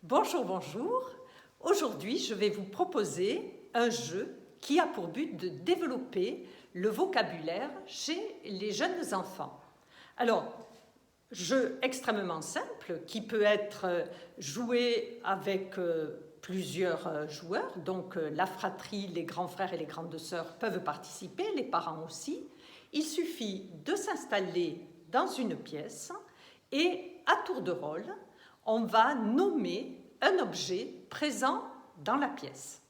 Bonjour, bonjour. Aujourd'hui, je vais vous proposer un jeu qui a pour but de développer le vocabulaire chez les jeunes enfants. Alors, jeu extrêmement simple qui peut être joué avec plusieurs joueurs, donc la fratrie, les grands frères et les grandes sœurs peuvent participer, les parents aussi. Il suffit de s'installer dans une pièce et à tour de rôle, on va nommer un objet présent dans la pièce.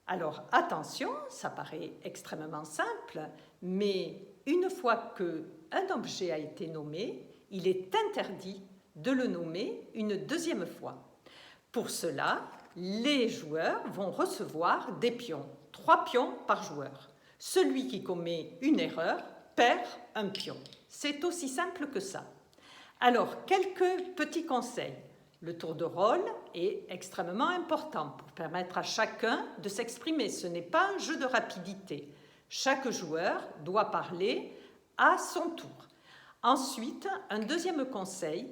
Alors attention, ça paraît extrêmement simple, mais une fois qu'un objet a été nommé, il est interdit de le nommer une deuxième fois. Pour cela, les joueurs vont recevoir des pions, 3 pions par joueur. Celui qui commet une erreur perd un pion. C'est aussi simple que ça. Alors, quelques petits conseils. Le tour de rôle est extrêmement important pour permettre à chacun de s'exprimer. Ce n'est pas un jeu de rapidité. Chaque joueur doit parler à son tour. Ensuite, un deuxième conseil,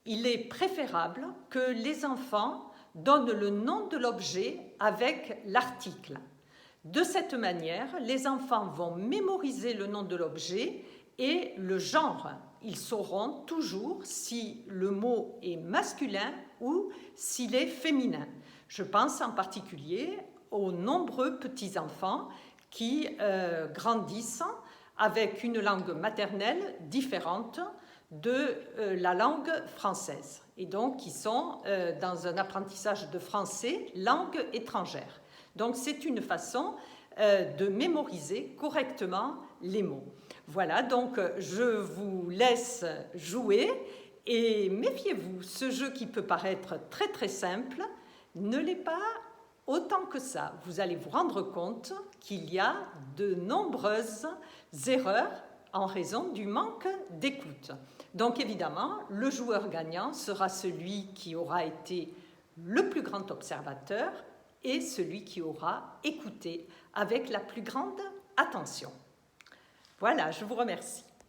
il est préférable que les enfants donnent le nom de l'objet avec l'article. De cette manière, les enfants vont mémoriser le nom de l'objet et le genre. Ils sauront toujours si le mot est masculin ou s'il est féminin. Je pense en particulier aux nombreux petits-enfants qui grandissent avec une langue maternelle différente de la langue française et donc qui sont dans un apprentissage de français, langue étrangère. Donc c'est une façon de mémoriser correctement les mots. Voilà, donc je vous laisse jouer et méfiez-vous, ce jeu qui peut paraître très très simple ne l'est pas autant que ça. Vous allez vous rendre compte qu'il y a de nombreuses erreurs en raison du manque d'écoute. Donc évidemment, le joueur gagnant sera celui qui aura été le plus grand observateur et celui qui aura écouté avec la plus grande attention. Voilà, je vous remercie.